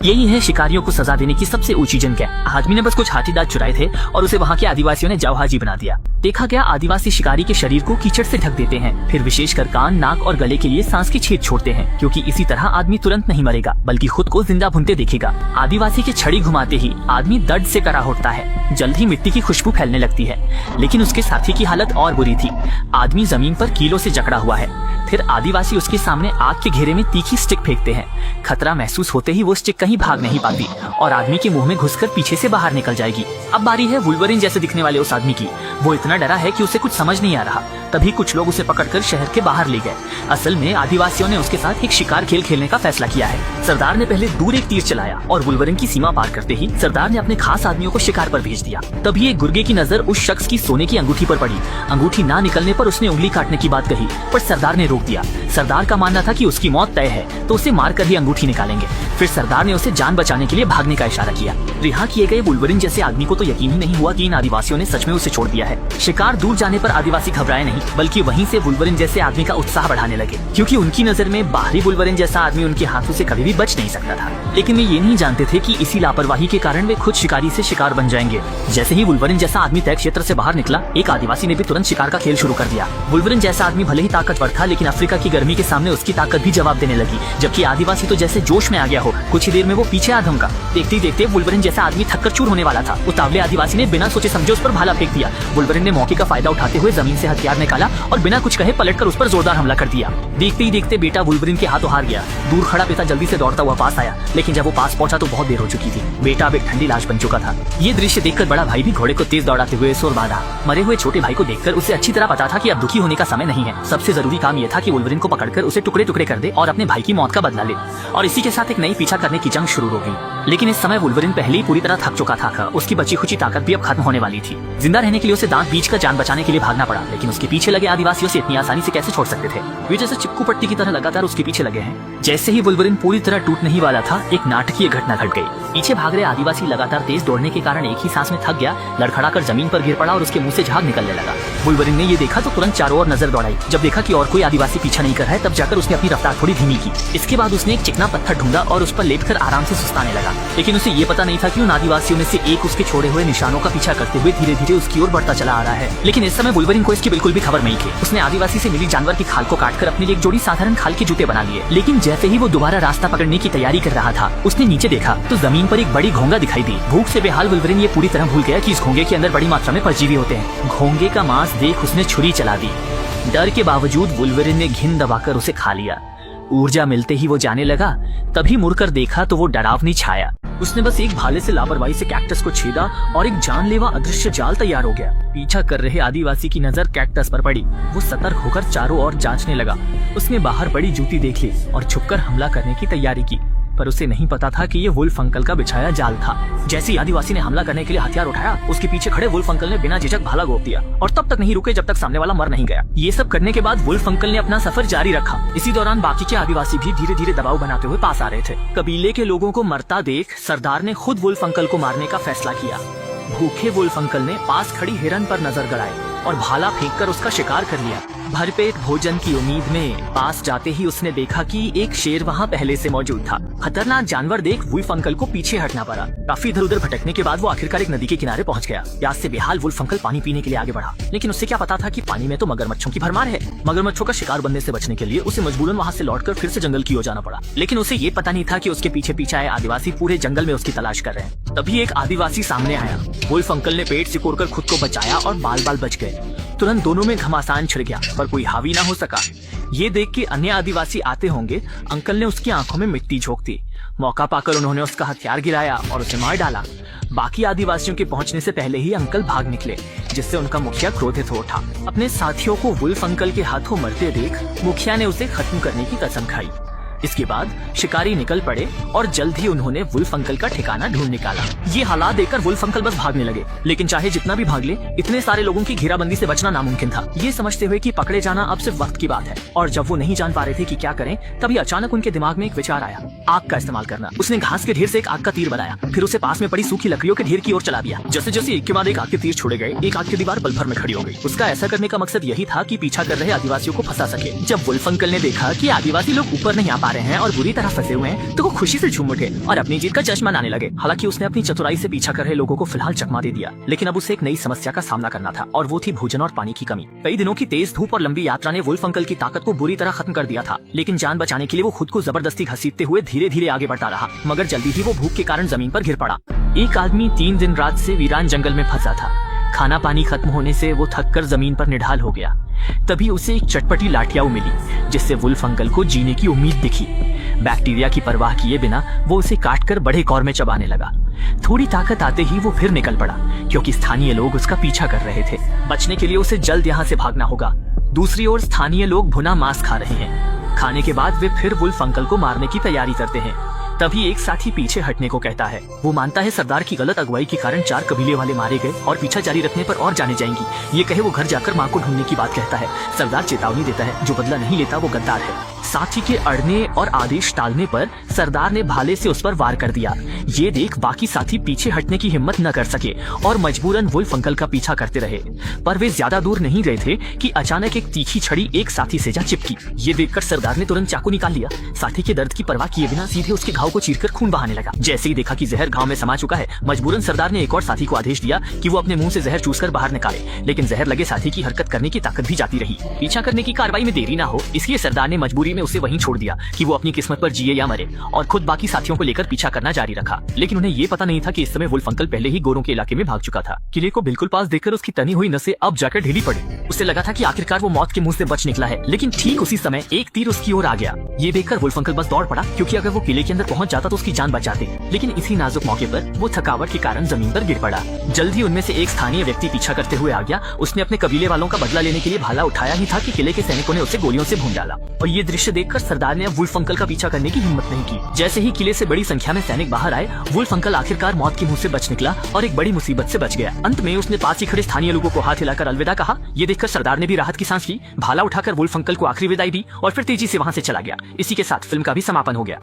यही है शिकारियों को सजा देने की सबसे ऊंची जगह। आदमी ने बस कुछ हाथी दांत चुराए थे और उसे वहाँ के आदिवासियों ने जावहाजी बना दिया। देखा गया आदिवासी शिकारी के शरीर को कीचड़ से ढक देते हैं, फिर विशेषकर कान, नाक और गले के लिए सांस के छेद छोड़ते हैं, क्योंकि इसी तरह आदमी तुरंत नहीं मरेगा बल्कि खुद को जिंदा भुनते देखेगा। आदिवासी की छड़ी घुमाते ही आदमी दर्द से कराह उठता है। जल्द ही मिट्टी की खुशबू फैलने लगती है, लेकिन उसके साथी की हालत और बुरी थी। आदमी जमीन पर कीलों से जकड़ा हुआ है। फिर आदिवासी उसके सामने आग के घेरे में तीखी स्टिक फेंकते हैं। खतरा महसूस होते ही वो स्टिक कहीं भाग नहीं पाती और आदमी के मुंह में घुसकर पीछे से बाहर निकल जाएगी। अब बारी है वुल्वरिन जैसे दिखने वाले उस आदमी की। वो इतना डरा है कि उसे कुछ समझ नहीं आ रहा। तभी कुछ लोग उसे पकड़कर शहर के बाहर ले गए। असल में आदिवासियों ने उसके साथ एक शिकार खेल खेलने का फैसला किया है। सरदार ने पहले दूर एक तीर चलाया और वुल्वरिन की सीमा पार करते ही सरदार ने अपने खास आदमियों को शिकार पर भेज दिया। तभी एक गुर्गे की नजर उस शख्स की सोने की अंगूठी पर पड़ी। अंगूठी ना निकलने पर उसने उंगली काटने की बात कही, पर सरदार ने रोक दिया। सरदार का मानना था कि उसकी मौत तय है तो उसे मारकर ही अंगूठी निकालेंगे। फिर सरदार ने उसे जान बचाने के लिए भागने का इशारा किया। रिहा किए गए वुल्वरिन जैसे आदमी को तो यकीन ही नहीं हुआ कि इन आदिवासियों ने सच में उसे छोड़ दिया है। शिकार दूर जाने पर आदिवासी घबराए नहीं, बल्कि वहीं से वुल्वरिन जैसे आदमी का उत्साह बढ़ाने लगे, क्योंकि उनकी नजर में बाहरी वुल्वरिन जैसा आदमी उनके हाथों से कभी भी बच नहीं सकता था। लेकिन वे ये नहीं जानते थे कि इसी लापरवाही के कारण वे खुद शिकारी से शिकार बन जाएंगे। जैसे ही वुल्वरिन जैसा आदमी तय क्षेत्र से बाहर निकला, एक आदिवासी ने भी तुरंत शिकार का खेल शुरू कर दिया। वुल्वरिन जैसा आदमी भले ही ताकतवर था, लेकिन अफ्रीका की गर्मी के सामने उसकी ताकत भी जवाब देने लगी, जबकि आदिवासी तो जैसे जोश में आ गया हो। कुछ ही देर में वो पीछे आ धमका। देखते ही देखते वुल्वरिन जैसा आदमी थककर चूर होने वाला था। उतावले आदिवासी ने बिना सोचे समझे उस पर भाला फेंक दिया। वुल्वरिन ने मौके का फायदा उठाते हुए जमीन से हथियार निकाला और बिना कुछ कहे पलटकर उस पर जोरदार हमला कर दिया। देखते ही देखते बेटा वुल्वरिन के हाथों हार गया। दूर खड़ा पिता जल्दी से दौड़ता हुआ पास आया, लेकिन जब वो पास पहुंचा तो बहुत देर हो चुकी थी। बेटा अब एक ठंडी लाश बन चुका था। ये दृश्य देखकर बड़ा भाई भी घोड़े को तेज दौड़ाते हुए शोर बांधा। मरे हुए छोटे भाई को देखकर उसे अच्छी तरह पता था कि अब दुखी होने का समय नहीं है। सबसे जरूरी काम यह था कि वुल्वरिन को पकड़कर उसे टुकड़े टुकड़े कर दे और अपने भाई की मौत का बदला ले, और इसी के साथ एक नई पीछा करने की जंग शुरू हो गई। लेकिन इस समय वुल्वरिन पहले ही पूरी तरह थक चुका था। उसकी बची खुची ताकत भी अब खत्म होने वाली थी। जिंदा रहने के लिए उसे दांत बीच कर जान बचाने के लिए भागना पड़ा, लेकिन उसके पीछे लगे आदिवासियों से इतनी आसानी से कैसे छोड़ सकते थे। वे जैसे चिपकू पट्टी की तरह लगातार उसके पीछे लगे हैं। जैसे ही वुल्वरिन पूरी तरह टूटने ही वाला था, एक नाटकीय घटना घट गई। पीछे भाग रहे आदिवासी लगातार तेज दौड़ने के कारण एक ही सांस में थक गया, लड़खड़ाकर जमीन पर गिर पड़ा और उसके मुंह से झाग निकलने लगा। वुल्वरिन ने ये देखा तो तुरंत चारों ओर नजर दौड़ाई। जब देखा कि और कोई आदिवासी पीछा नहीं कर रहा है, तब जाकर उसने अपनी रफ्तार थोड़ी धीमी की। इसके बाद उसने एक चिकना पत्थर ढूंढा और उस पर लेटकर आराम से सुस्ताने लगा। लेकिन उसे ये पता नहीं था कि उन आदिवासियों में से एक उसके छोड़े हुए निशानों का पीछा करते हुए धीरे धीरे उसकी ओर बढ़ता चला आ रहा है। लेकिन इस समय वुल्वरिन को इसकी बिल्कुल भी खबर नहीं थी। उसने आदिवासी से मिली जानवर की खाल को काटकर अपने लिए एक जोड़ी साधारण खाल के जूते बना लिए। लेकिन जैसे ही वो दोबारा रास्ता पकड़ने की तैयारी कर रहा था, उसने नीचे देखा तो जमीन पर एक बड़ी घोंगा दिखाई दी। भूख से बेहाल वुल्वरिन ये पूरी तरह भूल गया कि इस घोंगे के अंदर बड़ी मात्रा में परजीवी होते हैं। घोंगे का मांस देख उसने छुरी चला दी। डर के बावजूद वुल्वरिन ने घिन दबाकर उसे खा लिया। ऊर्जा मिलते ही वो जाने लगा। तभी मुड़कर देखा तो वो डरावनी छाया। उसने बस एक भाले से लापरवाही से कैक्टस को छेदा और एक जानलेवा अदृश्य जाल तैयार हो गया। पीछा कर रहे आदिवासी की नजर कैक्टस पर पड़ी। वो सतर्क होकर चारों ओर जांचने लगा। उसने बाहर पड़ी जूती देख ली और छुपकर हमला करने की तैयारी की, पर उसे नहीं पता था कि ये वुल्फ अंकल का बिछाया जाल था। जैसे ही आदिवासी ने हमला करने के लिए हथियार उठाया, उसके पीछे खड़े वुल्फ अंकल ने बिना झिझक भाला घोंप दिया और तब तक नहीं रुके जब तक सामने वाला मर नहीं गया। ये सब करने के बाद वुल्फ अंकल ने अपना सफर जारी रखा। इसी दौरान बाकी के आदिवासी भी धीरे धीरे दबाव बनाते हुए पास आ रहे थे। कबीले के लोगों को मरता देख सरदार ने खुद वुल्फ अंकल को मारने का फैसला किया। भूखे वुल्फ अंकल ने पास खड़ी हिरन पर नजर गड़ाई और भाला फेंककर उसका शिकार कर लिया। भरपेट भोजन की उम्मीद में पास जाते ही उसने देखा कि एक शेर वहाँ पहले से मौजूद था। खतरनाक जानवर देख वुल्फ अंकल को पीछे हटना पड़ा। काफी इधर उधर भटकने के बाद वो आखिरकार एक नदी के किनारे पहुँच गया। प्यास से बेहाल वुल्फ अंकल पानी पीने के लिए आगे बढ़ा, लेकिन उससे क्या पता था कि पानी में तो मगरमच्छों की भरमार है। मगरमच्छों का शिकार बनने से बचने के लिए उसे मजबूरन वहाँ से लौटकर फिर से जंगल की ओर जाना पड़ा। लेकिन उसे ये पता नहीं था कि उसके पीछे पीछे आए आदिवासी पूरे जंगल में उसकी तलाश कर रहे हैं। तभी एक आदिवासी सामने आया। वुल्फ अंकल ने पेट सिकोड़कर खुद को बचाया और बाल बाल बच गए। तुरंत दोनों में घमासान छिड़ गया, पर कोई हावी ना हो सका। ये देख के अन्य आदिवासी आते होंगे, अंकल ने उसकी आंखों में मिट्टी झोंक दी। मौका पाकर उन्होंने उसका हथियार गिराया और उसे मार डाला। बाकी आदिवासियों के पहुंचने से पहले ही अंकल भाग निकले, जिससे उनका मुखिया क्रोधित हो उठा। अपने साथियों को वुल्फ अंकल के हाथों मरते देख मुखिया ने उसे खत्म करने की कसम खाई। इसके बाद शिकारी निकल पड़े और जल्द ही उन्होंने वुल्फ अंकल का ठिकाना ढूंढ निकाला। ये हालात देखकर वुल्फ अंकल बस भागने लगे, लेकिन चाहे जितना भी भाग ले, इतने सारे लोगों की घेराबंदी से बचना नामुमकिन था। ये समझते हुए कि पकड़े जाना अब सिर्फ वक्त की बात है, और जब वो नहीं जान पा रहे थे कि क्या करें, तभी अचानक उनके दिमाग में एक विचार आया, आग का इस्तेमाल करना। उसने घास के ढेर से एक आग का तीर बनाया, फिर उसे पास में पड़ी सूखी लकड़ियों के ढेर की ओर चला दिया। जैसे जैसे एक के बाद एक आग के तीर छोड़े गए, एक आग की दीवार पल भर में खड़ी हो गई। उसका ऐसा करने का मकसद यही था कि पीछा कर रहे आदिवासियों को फंसा सके। जब वुल्फ अंकल ने देखा कि आदिवासी लोग ऊपर नहीं आ पा पा रहे हैं और बुरी तरह फंसे हुए हैं तो वो खुशी से झूम उठे और अपनी जीत का जश्न मनाने लगे। हालांकि उसने अपनी चतुराई से पीछा कर रहे लोगों को फिलहाल चकमा दे दिया, लेकिन अब उसे एक नई समस्या का सामना करना था और वो थी भोजन और पानी की कमी। कई दिनों की तेज धूप और लंबी यात्रा ने वुल्फ अंकल की ताकत को बुरी तरह खत्म कर दिया था, लेकिन जान बचाने के लिए वो खुद को जबरदस्ती घसीटते हुए धीरे धीरे आगे बढ़ता रहा, मगर जल्दी ही वो भूख के कारण जमीन पर गिर पड़ा। एक आदमी 3 दिन रात से वीरान जंगल में फंसा था। खाना पानी खत्म होने से वो थककर जमीन पर निढाल हो गया। तभी उसे एक चटपटी लाठियाऊ मिली, जिससे वुल्फ अंकल को जीने की उम्मीद दिखी। बैक्टीरिया की परवाह किए बिना वो उसे काटकर बड़े कौर में चबाने लगा। थोड़ी ताकत आते ही वो फिर निकल पड़ा, क्योंकि स्थानीय लोग उसका पीछा कर रहे थे। बचने के लिए उसे जल्द यहाँ से भागना होगा। दूसरी ओर स्थानीय लोग भुना मांस खा रहे हैं। खाने के बाद वे फिर वुल्फ अंकल को मारने की तैयारी करते हैं। तभी एक साथी पीछे हटने को कहता है। वो मानता है सरदार की गलत अगुवाई के कारण 4 कबीले वाले मारे गए और पीछा जारी रखने पर और जाने जाएंगी। ये कहे वो घर जाकर माँ को ढूंढने की बात कहता है। सरदार चेतावनी देता है, जो बदला नहीं लेता वो गद्दार है। साथी के अड़ने और आदेश टालने पर सरदार ने भाले से उस पर वार कर दिया। ये देख बाकी साथी पीछे हटने की हिम्मत न कर सके और मजबूरन वुल्फ अंकल का पीछा करते रहे। पर वे ज्यादा दूर नहीं गए थे कि अचानक एक तीखी छड़ी एक साथी से जा चिपकी। ये देखकर सरदार ने तुरंत चाकू निकाल लिया। साथी के दर्द की परवाह किए बिना सीधे उसके घाव को चीरकर खून बहाने लगा। जैसे ही देखा कि जहर घाव में समा चुका है, मजबूरन सरदार ने एक और साथी को आदेश दिया कि वो अपने मुंह से जहर चूसकर बाहर निकाले, लेकिन जहर लगे साथी की हरकत करने की ताकत भी जाती रही। पीछा करने की कार्रवाई में देरी न हो, इसलिए सरदार ने मजबूरी में उसे वहीं छोड़ दिया कि वो अपनी किस्मत पर जिए या मरे, और खुद बाकी साथियों को लेकर पीछा करना जारी रखा। लेकिन उन्हें ये पता नहीं था कि इस समय वुल्फ अंकल पहले ही गोरों के इलाके में भाग चुका था। किले को बिल्कुल पास देखकर उसकी तनी हुई नसें अब जाकर ढीली पड़ी। उसे लगा था कि आखिरकार वो मौत के मुंह से बच निकला है, लेकिन ठीक उसी समय एक तीर उसकी ओर आ गया। ये देखकर वुल्फ अंकल बस दौड़ पड़ा, क्योंकि अगर वो किले के अंदर पहुंच जाता तो उसकी जान बच जाती। लेकिन इसी नाजुक मौके पर वो थकावट के कारण जमीन पर गिर पड़ा। जल्द ही उनमें से एक स्थानीय व्यक्ति पीछा करते हुए आ गया। उसने अपने कबीले वालों का बदला लेने के लिए भाला उठाया ही था कि किले के सैनिकों ने उसे गोलियों से भून डाला। और ये दृश्य देखकर सरदार ने अब वुल्फ अंकल का पीछा करने की हिम्मत नहीं की। जैसे ही किले से बड़ी संख्या में सैनिक बाहर आए, वुल्फ अंकल आखिरकार मौत के मुंह से बच निकला और एक बड़ी मुसीबत से बच गया। अंत में उसने पास ही खड़े स्थानीय लोगों को हाथ हिलाकर अलविदा कहा। ये देखकर सरदार ने भी राहत की सांस ली, भाला उठाकर वुल्फ अंकल को आखिरी विदाई दी और फिर तेजी से वहां से चला गया। इसी के साथ फिल्म का भी समापन हो गया।